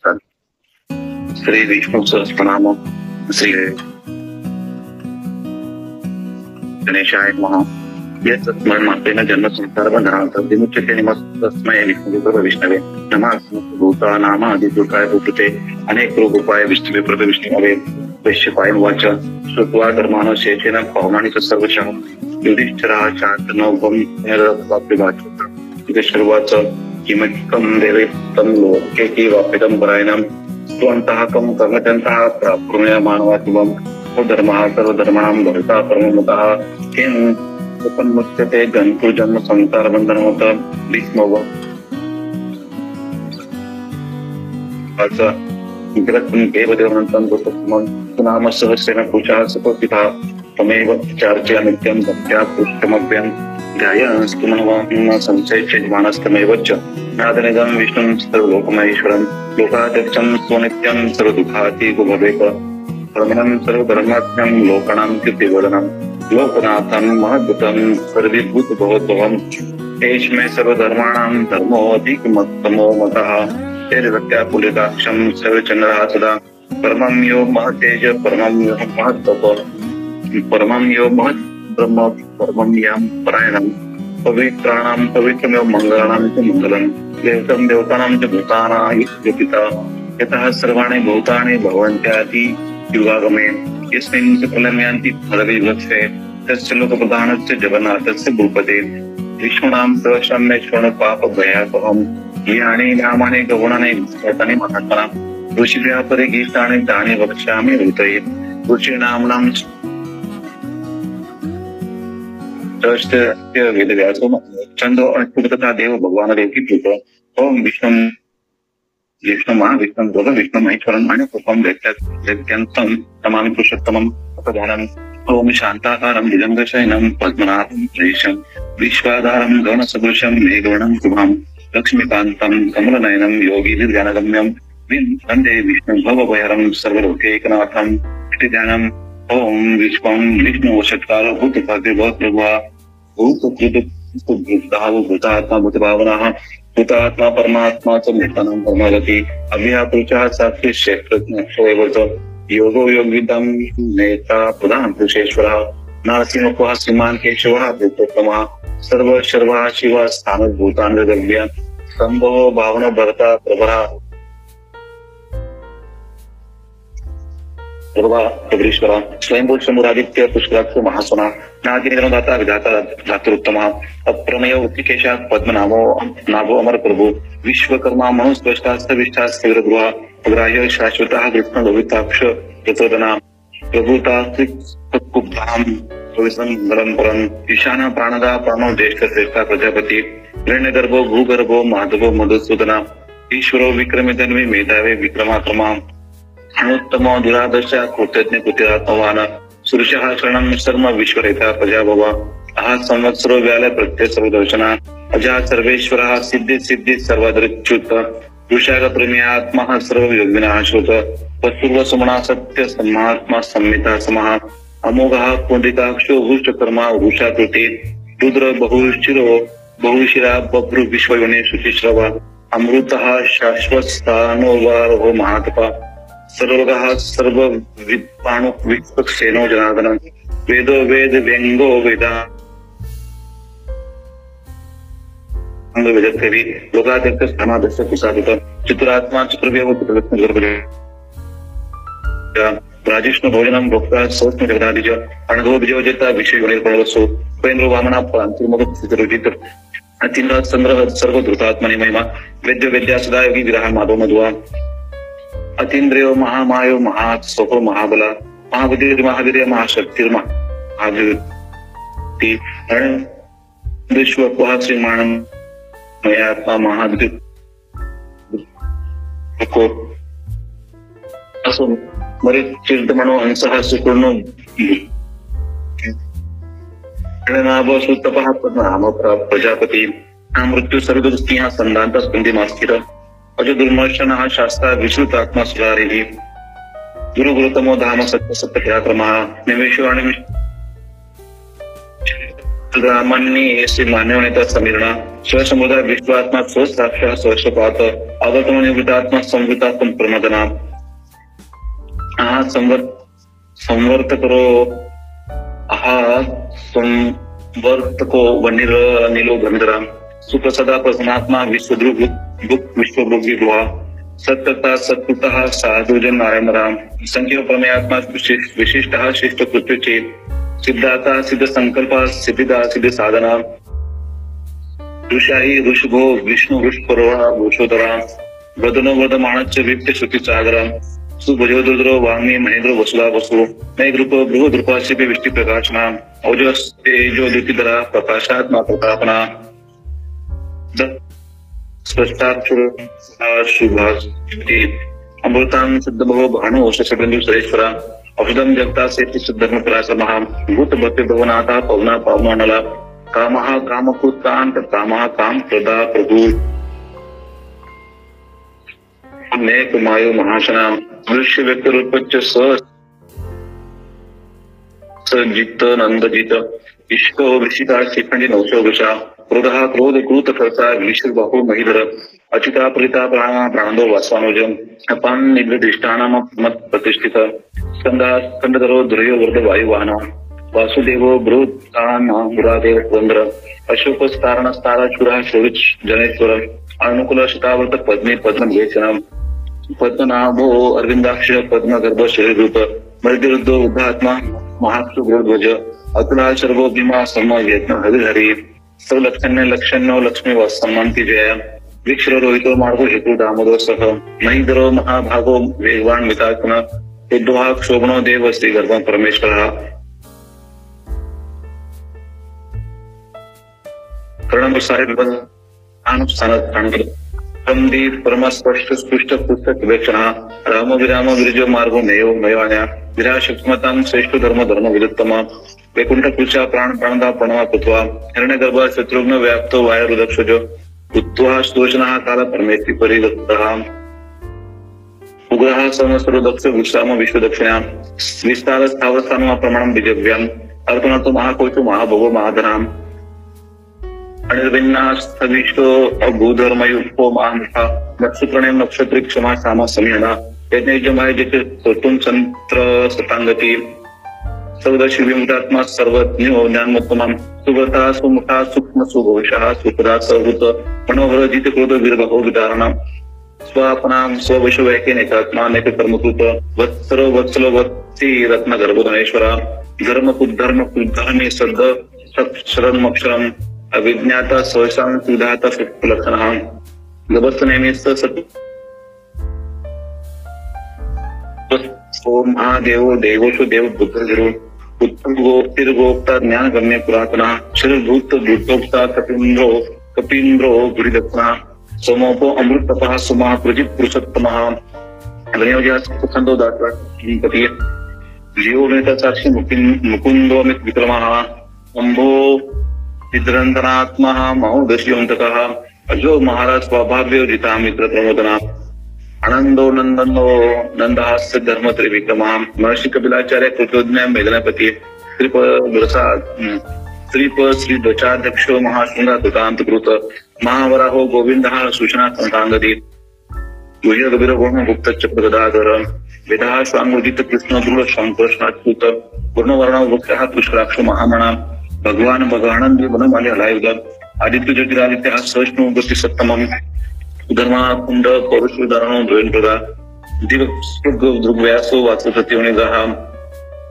श्री विष्णु सहस्रनाम श्री गणेशाय नमः। यत्स्मरणमात्रेण जन्म संसार बन्धनात् विमुच्यते तस्मै विष्णवे नमः। भूतानाम आदिभूताय भूते अनेक रूपाय विष्णवे प्रभु विष्णवे वैश्यपाय वाच श्रुत्वा धर्मान् शेषेण पवनानि सर्वशः युधिष्ठिरः शान्तनोभं निरवाप्यवाचः। युधिष्ठिरोवाच किमधिकं देवैतं लोके वाप्यतं परायणं स्वन्तः कं कर्मजन्तः प्राप्नुया मानवात्मं धर्मः सर्वधर्माणां भविता परमतः किं उपन्मुच्यते जन्तु जन्म संसार बन्धनात् भीष्मो नाम सहस्रेण पूजा सपोषिता तमेव चार्चया नित्यं भक्त्या पुष्टमभ्यं ध्यायस्तु मनवान् संशयमानस्तमेव च नादनिदं विष्णुं सर्वलोकमहेश्वरं लोकाध्यक्षं स्वनित्यं सर्वदुःखातीतो भवेत् परमं सर्वधर्मात्म्यं लोकानां कीर्तिवर्धनं लोकनाथं महद्भुतं सर्वभूतभवद्भवं एष्मे सर्वधर्माणां धर्मोऽधिकमत्तमो मतः तेरवत्यापुलिकाक्षं सर्वचन्द्रः सदा परमं यो महतेज परमं यो महत्तप परमं यो महत् ब्रह्म परमं यं परायणं पवित्राणां पवित्रमेव मङ्गलानां च मङ्गलं देवतं देवतानां च भूतानां पिता यतः सर्वाणि भूतानि भवन्त्यादि युगागमे यस्मिन् सकलं यान्ति फलविभक्ते तस्य लोकप्रधानस्य जगन्नाथस्य भूपते विष्णूनां प्रशम्येश्वर पापभयापहं यानि नामानि गौणानि एतानि महात्मनां ऋषिभ्यः परे गीतानि तानि वक्ष्यामि ऋतये ऋषीणां वेदव्यासो छन्दो तथा देव भगवान् देवकी प्रीत ओम विष्णु महाविष्णु भोग विष्णु महेश्वरं मान्यपुष्पं दैत्यन्तं नमामि पुरुषोत्तमं प्रधानम् ओम शान्ताकारं भुजङ्गशयनं पद्मनाभं श्रीशं विश्वाधारं गणसदृशं मेघवर्णं शुभं लक्ष्मीकान्तं कमलनयनं योगिनिर्ज्ञानगम्यं वन्दे विष्णु भवभयहरं सर्वलोकैकनाथं ध्यानम् ओम विश्वं विष्णु षट्कार भूतभाग्यभूतप्रभुः भूतात्मा भूतभावनः भूतात्मा परमात्मा च भूतानां परमागति अव्यापृचः साक्षी क्षेत्रज्ञ योगो योगिदं नेता प्रधान पुरुषेश्वरः नरसिंहः श्रीमान् केशवः भूतोत्तमः सर्वशर्वः शिवः स्थानभूतान्यद्रव्य सम्भवो भावनो भरता प्रभरः स्वयंभू शंभुरादित्य पुष्कराक्ष महासना नादिदाता विधाता धातुरुत्तमः अप्रमेय उत्तिकेशात् पद्मनाभो नाभो अमर प्रभु विश्वकर्मा मनुस्पष्टास्तविष्टास्य विरद्वा अग्राह्य शाश्वतः कृष्ण लोहिताक्ष प्रचोदना प्रभुतास्त्रिकुब्धां पवित्रं परं ईशान प्राणदा प्राणो ज्येष्ठ श्रेष्ठ प्रजापति हिरण्यगर्भो भूगर्भो माधवो मधुसूदना ईश्वरो विक्रमे धन्वी मेधावे विक्रमात्मा अनुत्तमो दुरादर्श कृतज्ञ कृत्यात्मवान सुरुषः शरणं शर्म विश्वरेता प्रजाभव अहा संवत्सरो व्याल प्रत्यय सर्वदर्शना अजा सर्वेश्वरः सिद्धि सिद्धि सर्वदृच्युत ऋषागप्रमेयात्मः सर्वयोगिनाश्रुत वस्तुर्व सुमना सत्य सम्मात्मा संमिता समः अमोघः पुण्डिकाक्षो हृष्टकर्मा वृषाकृति रुद्र बहुशिरो बहुशिरा बभ्रु विश्वयोनि शुचिश्रव अमृतः शाश्वत स्थानो वारो महातपः सर्वगः सर्वविद्वानो विपक्षेनो जनार्दन वेदो वेद व्यंगो वेदांग वेदकवि लोकाध्यक्ष स्थानाध्यक्ष कुशाधिक चतुरात्मा चतुर्व्यव राजिष्णु भोजनं भोक्ता सोष्ण जगदादिज अणगो विजयोजेता विषयोनिर्पणवसु उपेन्द्रो वामना प्रांतिर्मुखचितरुजित अतीन्द्र चंद्र सर्व धृतात्मनि महिमा वेद्य वेद्या सदा योगी विरह माधव मधुआ अतीन्द्रियो महामायो महासोहो महाबला महाबुद्धि महावीर महाशक्ति महाज्योति विश्व श्रीमान मयात्मा महाद्वित मरिचिर्दमनो हंसः सुकुर्णो सुतपः पद्मनाभ प्रजापति मृत्यु सर्वदृष्टिः संदान्तः स्पन्दिमास्थिर अजो दुर्मर्शनः शास्त्रा विश्रुतात्मा सुरारिः गुरु गुरुतमो धाम सत्य सत्य पराक्रमः निवेशो रामांनी श्री मानवनेता समीरणा स्वसमुदाय विश्वात्मा स्वसाक्षा स्वशपात अवतम निवृत्तात्मा संवृतात्म प्रमदना संवर्तकरो संवर्तको वनिलो गंधरा सुप्रसदा प्रसन्नात्मा विश्वभोगी गुहा सत्यता सत्कृतः साधुजन नारायण राम संख्य प्रमेयात्मा विशिष्ट शिष्ट कृत्य सिद्धाता सिद्ध संकल्प सिद्धिदा सिद्ध साधना ऋषाही ऋषभो विष्णु वृषपरोहा भूषोदरा वदनो वदमाणच्च वित्त श्रुति सागरा सुभजोद्रो वामी महेंद्र वसुला वसु नैद्रुप बृहद्रुपाशी विष्टि प्रकाशना ओजस तेजो द्युतिधरा प्रकाशात्मा प्रतापना अमृतां सिद्धभव भानु शशबिंदु सुरेश्वरा औषधम जगता सेति सिद्धर्म परासमहा भूत भक्ति भवनाथा पवना पावनानला कामः कामकुतांत कामः काम प्रदा प्रभु नेक मायु महाशना मनुष्य व्यक्त रूपच्च सजित नंदजित इष्टो विशिता शिखंडी नवशो वृषा क्रोधः क्रोध कृत कर्ता विश्व बाहु महीधर अच्युता प्रिता प्राणो वासानुजम अपान निग्रदिष्टानाम मत प्रतिष्ठित स्कंदधरो दुर्यो वर्ध वायुवाहना वासुदेवो बृहत्तानादेव वंद्र अशोक स्तारण स्तारा चुरा शोरिच जनेश्वर अनुकूल शतावर्त पद्मे पद्म भेचनम पद्मनाभो अरविंदाक्ष पद्म गर्भ शरीर रूप मृद्युद्धो उद्धात्मा महाक्षु ध्वज अतुला सर्वो भीमा सम यज्ञ हरिहरि सर्वलक्षण्य लक्षण्यो लक्ष्मी व सम्मानती जया वृक्षरो रोहितो मार्गो हेतु दामोदर सह महीधरो महाभागो वेगवान मितात्म उद्भवा क्षोभनो देव श्री गर्भ परमेश्वर कर्ण साहेब परमस्पष्ट स्पृष्ट पुस्तक विवेचना राम विराम विरजो मार्गो नयो नयोन्या विराशक्ष्मतां श्रेष्ठ धर्म धर्म विरुत्तम वैकुंठ कृषा प्राण प्राणदा प्रणवा कृत्वा हिरण्य गर्भ शत्रुघ्न व्याप्तो वायुरुदक्षज उत्वा स्तोषणः काल परमेति परिदत्तः उग्रः समस्रो दक्ष विश्राम विश्व दक्षिणा विस्तार स्थावर स्थान प्रमाणम बीजव्याम अर्पणातो महाकोचो महाभोगो महाधनाम अनिर्विन्नास्थविष्टो अभूधर्मयुक्तो महामृषा नक्षत्रणेम नक्षत्री क्षमा सामा समीहना यज्ञजमाय जित सोतुम संत्र सतांगती सर्वदर्शी विमुक्तात्मा सर्वज्ञो ज्ञानमोत्तमं सुव्रता सुमुखा सूक्ष्म सुघोषः सुखदा सहृत मनोहर जित क्रोध वीरभो विदारणा स्वापनाम स्वविश्ववैके नेतात्मा नेक कर्मकृत वत्सरो वत्सलो वत्सी रत्न गर्भोधनेश्वरा धर्म कुद्धर्मी सद्द शरणमक्षरम अविज्ञाता सहसां सुधाता सुलक्षणः गभस्तनेमिस्त ओम महादेवो देवोषु देव बुद्धगिरो उत्तम गोप्तिर्गोप्ता ज्ञान गम्य पुरातना शरीरभूत भूतोक्ता कपीन्द्रो गुरिदत्तना सोमोपो अमृत तपः सुमः प्रजित पुरुषोत्तमः छंदो दाता जीवो नेता साक्षी मुकुंदो अमित विक्रमः अंबो निद्रंतनात्मः महोदश्यंतकः अजो महाराज स्वाभाव्यो जिता मित्र प्रमोदना आनंदो नंदनो नंदहास्य धर्म त्रिविक्रमः महर्षि कपिलाचार्य कृतोज्ञ मेघनापति श्रीप श्री ध्वचाध्यक्षो महाशृंगा कृतांतकृत महावराहो गोविंदः सूचना संतांगदी गुप्त चक्रगदाधर वेदः स्वांगोदित कृष्ण दृढ शंकरश्नाच्युत पूर्णवर्ण वृक्षः पुष्कराक्ष महामणा भगवान भगानंद वनमाले हलायुध आदित्य ज्योतिरादित्य सष्णु गति सत्तमम धर्मा कुंड पौरुषोदाहरणो ध्वयनप्रदा दिव दृग्व्यासो वाचप्रतिवनिगः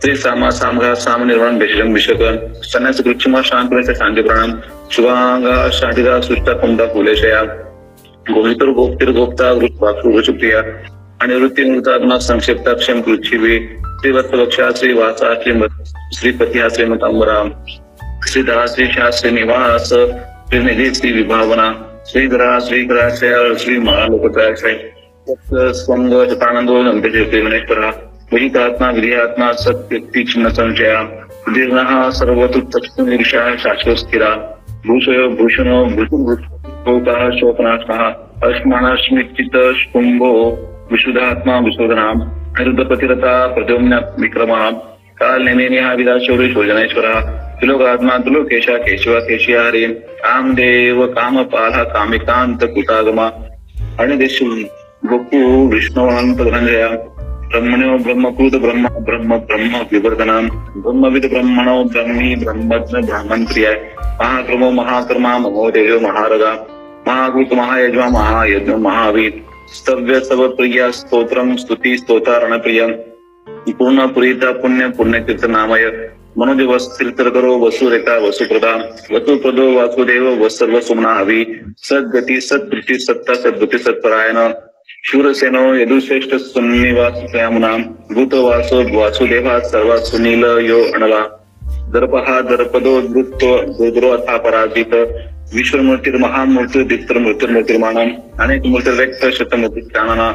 श्री सामा सामगा साम निर्वाण भेषजं विषकन सन्यास कृच्छिमा शांतनेचे शांती प्राणम शुभांगा शांतिदा सुष्टा कुंडा कुलेशया गोहितर गोप्तिर गोप्ता वृक्षुप्रिया आणि वृत्तिमृतात्मा संक्षिप्ता क्षम कृच्छिवी श्रीवत्सलक्षा श्री वाचा श्रीपती श्रीमतांबरा श्रीधरा श्री शास्त्री निवास श्रीनिधि श्री विभावना श्रीधरा श्रीकराशय श्री महालोकत्राशय स्वंग शतानंदो नंदेश्वरा विहितात्मा विधियात्मा सत्य चिन्ह संचया दीर्घः सर्वतुत्तक्षनिर्षा शाश्वत स्थिरा भूषयो भूषणो भूषणः शोकनाशः अस्मानस्मिचित शुंभो विशुद्धात्मा विशोधनाम अनिरुद्धपतिरता प्रद्युम्न विक्रमः काल नेमिनिहा विदाशौरी शोजनेश्वरः त्रिलोकात्मा त्रिलोकेशा केशवा केशिया हरे कामदेव कामपाला कामिकांत कुटागमा अणदेश गोकू विष्णुवंत धनंजया ब्रह्मण्यो ब्रह्मकृत ब्रह्म ब्रह्म ब्रह्म विवर्धनाम ब्रह्मविद ब्रह्मणो ब्रह्मी ब्रह्मज्ञ ब्राह्मण प्रियाय महाक्रमो महाकर्मा महोदेयो महारगा महाकृत महायज्मा महायज्ञ महावीर स्तव्य सब प्रिया स्तोत्रम स्तुति स्तोतारण प्रिय पूर्ण पुरीता पुण्य पुण्यतीर्थ नामय मनोदिवस तीर्थर करो वसुरेखा वसुप्रदा वसुप्रदो वासुदेव वसर्व सुमना हवी सद्गती सद्वृत्ती सत्ता सद्वृत्ती सत्परायण शूरसेनो यदुश्रेष्ठ सुनिवास स्वयंना भूतवासो वासुदेवा सर्वा सुनील यो अणवा दर्पहा दर्पदो दुद्रो अथा पराजित विश्वमूर्तिर महामूर्ती दिक्तर मूर्तिर्मूर्तिर्माणम अनेक मूर्तिर्व्यक्त शतमूर्ति ज्ञानना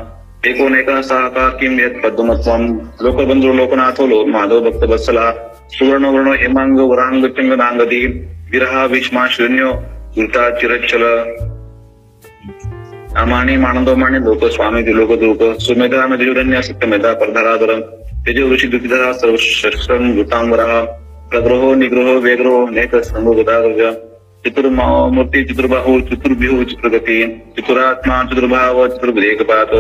एकोनेका सहा किम यत् पद्मत्वम लोकबंधु लोकनाथो लो माधव भक्त वत्सला सुवर्ण वर्ण हेमांग वरांग चंगनांगदी विरहा विष्मा शून्यो वृता चिरचल अमानी मानंदोमानी लोक स्वामी लोक दूक सुमेधा मधुरन्य सत्यमेधा परधराधरम तेजो ऋषि दुतिधरा सर्वशस्त्रम वृतांबरः प्रग्रहो निग्रहो वेग्रहो नेक संभो गदागज चतुर्मूर्ति चतुर्बाहु चतुर्भ्युः चतुर्गति चतुरात्मा चतुर्भाव चतुर्भुजेकपात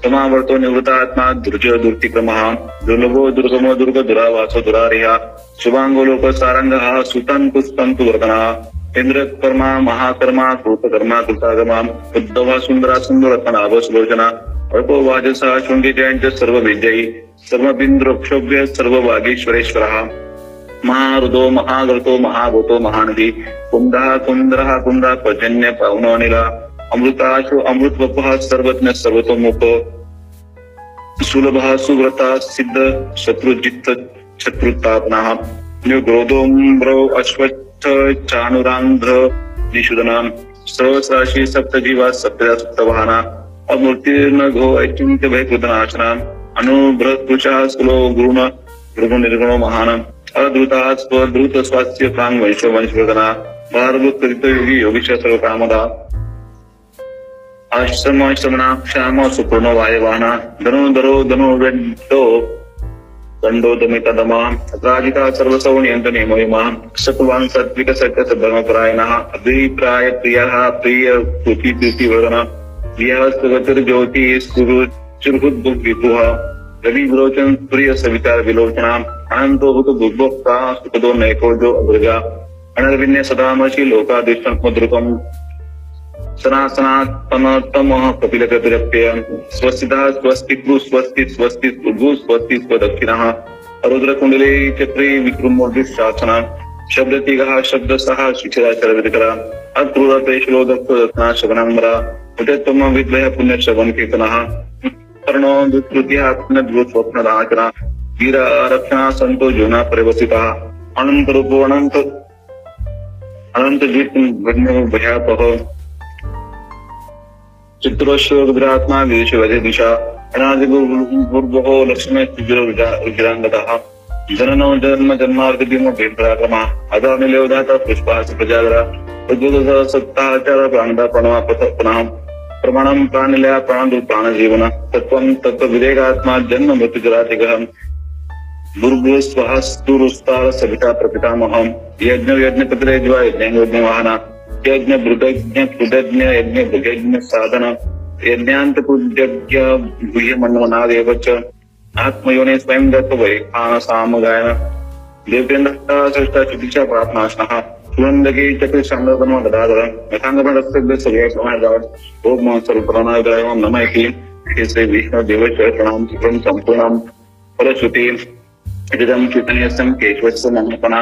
समावर्तो निवृतात्मा दुर्ज दुर्तिक्रमः दुर्लभो दुर्गमो दुर्ग दुरावासो दुरारिहा शुभांगो लोक सारंगः सुतन पुष्पंतु वर्धनः इंद्रकर्मा महाकर्मा कृतकर्मा कृतागमा उद्धवा सुंदरा सुंदरत्नाभ सुलोचना अल्पो वाजसा शृंगी जयंत सर्व विजयी सर्वबिंद्रोक्षोभ्य सर्व वागीश्वरेश्वरः महारुदो महागर्तो महाभूतो महानदी कुंदः कुंदरः कुंदा पर्जन्य पावनो अनिला अमृताशु अमृत वपः सर्वज्ञ सर्वतोमुख सुलभः सुव्रता सिद्ध शत्रुजित शत्रुतापनः न्युग्रोधोम्रो अश्वत्थ चानुरांध्र निषुदनाम सहस्राशी सप्तजीवा सप्तदा सप्तवाहना अमूर्तिर्न घो ऐचिंत्य भयकृतनाशना अनुभृतपुषा स्कुलो गुरुण गुरुण निर्गुणो महानम अद्रुता स्वद्रुत स्वास्थ्य प्रांग वंश वंशवर्धना भारभूत कृत योगी योगीश सर्व कामदा आश्रम श्रमणा क्षाम सुपूर्ण वायवाना धनुर्धरो धनुर्वेदो दंडो दमितदमा राजिता सर्वसौ नियंत्र नियमो सत्वान सात्विक सत्य धर्मपरायणः अभिप्राय प्रियः प्रिय कृति कृति वर्णना प्रियः सुगतिर्ज्योति सुरुचिर्हुद् विपुः रवि विलोचन प्रिय सविता विलोचना अनंतो भूत दुर्भोक्ता सुखदो नैकोजो अग्रजा अनर्विण्य सदामशी लोकादिष्टमुद्रुतम् सनातनात्मतमः कपिलकपिरप्य स्वस्तितः स्वस्तिकृ स्वस्ति स्वस्ति उद्भु स्वस्ति स्वदक्षिणः रुद्रकुंडले चक्रे विक्रमोर्धिशासना शब्दतिगः शब्दसः शिखराचरविकरा अक्रूरपेशलोदत्तरत्ना शवनाम्बरा उदत्तम विद्वय पुण्यश्रवण कीर्तनः कर्णो दुष्कृत्या पुण्यद्भुतस्वप्नदाचना वीर आरक्षणा संतो जोना परिवसितः अनन्तरूपो अनन्तजित् भयापः चित्रोश्वर रुद्रात्मा विदेश वधे दिशा अनादिगुर्भो लक्ष्मी रुद्रांगतः जननो जन्म जन्मार्गदिमो भेदपराक्रमः अदानिलेवदाता पुष्पास प्रजागरा उद्भुतः सत्ताचार प्राणदा प्रणवा पुनः प्रमाणं प्राणिलया प्राणदु प्राणजीवन तत्त्वं तत्त्वविवेकात्मा जन्म मृत्युजरातिगः दुर्गस्वहस्तुरुस्तार सविता प्रपितामहं यज्ञ यज्ञपत्रे ज्वा यज्ञवाहना यज्ञ भृतज्ञ कृतज्ञ यज्ञ भुजज्ञ साधन यज्ञांत पूज्य गुह्य मन्मनादेव च आत्मयोने स्वयं दत्त वैखान साम गायन देवेन्द्र सृष्टा चिकित्सा प्रार्थनाशनः सुवंदगी चक्र संगम गदाधर यथांगमस्तक सव्य समाज ओम सर्वप्राणाय नमः इति श्री विष्णु देव प्रणाम सुप्रम संपूर्णम फलश्रुति इदं चैतन्यस्य केशवस्य मनपना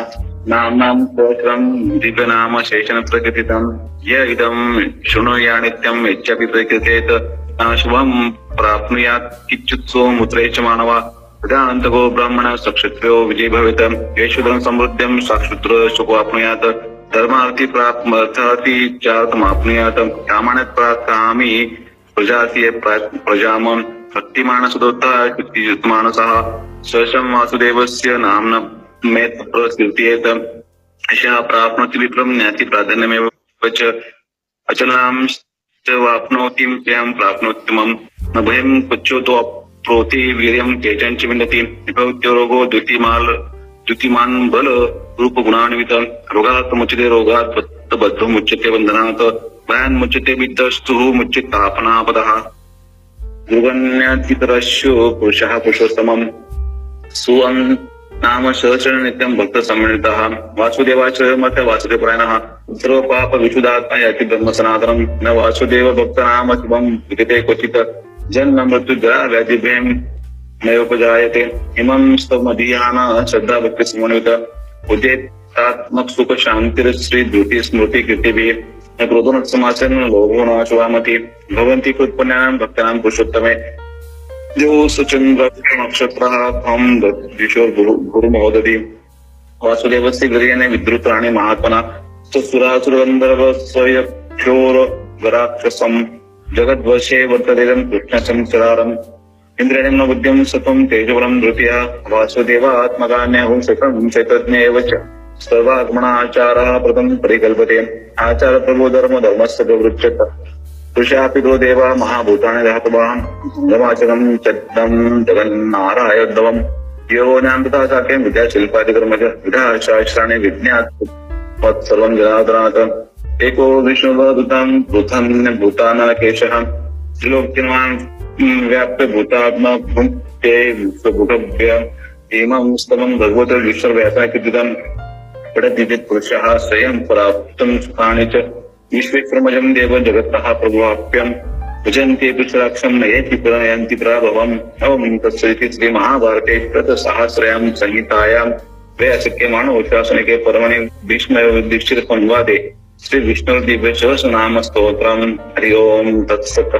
नाम्नां सहस्रं दिव्यनाम शेषन प्रकृतितं य इदं शृणुयानित्यं इच्छापि प्रकृतेत शुभं प्राप्नुयात् किच्युत्सो मुत्रेच मानवा तदानन्तको ब्राह्मण सक्षत्रियो विजय भवेत् येषुधं समृद्ध्यं साक्षुत्र सुखमाप्नुयात् धर्मार्थी प्राप्तार्थी चार्थमाप्नुयात् कामानत् प्राप्तामि प्रजाति प्रजामं भक्तिमानसदोत्तः मानसः सहसं वासुदेवस्य नाम्ना मे प्रकीर्त्येत एषः प्राप्नोति विप्रं ज्ञाति प्राधान्यमेव च अचलां च वाप्नोति प्रियं प्राप्नोति मम न भयं कुच्योतो प्रोति वीर्यं केचन च विन्दति विभवत्यो रोगो द्वितीयमाल द्युतिमान बल रूप गुणान्वित रोगात मुच्यते रोगात बद्ध मुच्यते बंधनात भयान मुच्यते विद्धस्तु मुच्यतापनापदः दुर्गण्यातितरश्यो पुरुषः पुरुषोत्तमम् सुअं नाम सहस्र नित्यं भक्त सम्मिलितः वासुदेवाच मत वासुदेवपरायणः सर्व पाप विशुद्धात्मा याति ब्रह्म सनातनम् न वासुदेव भक्त नाम शुभं विद्यते क्वचित् जन्म मृत्यु जरा व्याधिभ्यं नयोपजायते इमं स्तवमधीयान श्रद्धा भक्ति समन्वित उदेतात्मक सुख शांतिर श्री धृति स्मृति कीर्तिभिः न क्रोधो न समासेन लोभो न शुभामति भवन्ति कृत्पुण्यानां भक्तानां पुरुषोत्तमे जो सुचंद्र नक्षत्रः हम गुरुमहोदधि वासुदेवस्य गिरियने विद्रुत्राणि महात्मना सुरासुरगन्धर्व स्वयक्षोर वराक्षसं जगद्वशे वर्तते कृष्णसंचरारम् इंद्रियं न बुद्धिं सत्वं तेजोबलं धृत्या वासुदेवात्मकान्यहं सकं चैतन्येव च सर्वात्मनाचारः प्रथम परिकल्पते आचार प्रभो धर्म धर्मस्य प्रवृच्यत पुरुषापि दो देवा महाभूतानि धातवः धर्माचरं चद्दं जगन्नारायणं यो ज्ञानतथा साख्यं विद्याशिल्पादिकर्मज विद्याशास्त्राणि विज्ञात सर्वं जनार्दनात् एको विष्णुवदूतं पृथन् भूतानकेशः त्रिलोक्यमान् व्याप्य भूतात्मा भुङ्क्ते विश्वभूतभ्य इमं स्तवं भगवत विश्वव्यासाकृतितं पठति चेत् पुरुषः स्वयं प्राप्तं सुखानि च विश्वेश्वरमजं देव जगतः प्रभुवाप्यं भजन्ते पुरुषराक्षं नयेति प्रणयन्ति प्रभवम् अवं तत्सदिति श्रीमहाभारते शतसहस्रयां संहितायां व्यासक्यमाणोशासनिके परमणि भीष्मयुधिष्ठिरसंवादे श्री विष्णुर्दिव्य सहस्रनाम स्तोत्रम् हरि ओम् तत्सत्।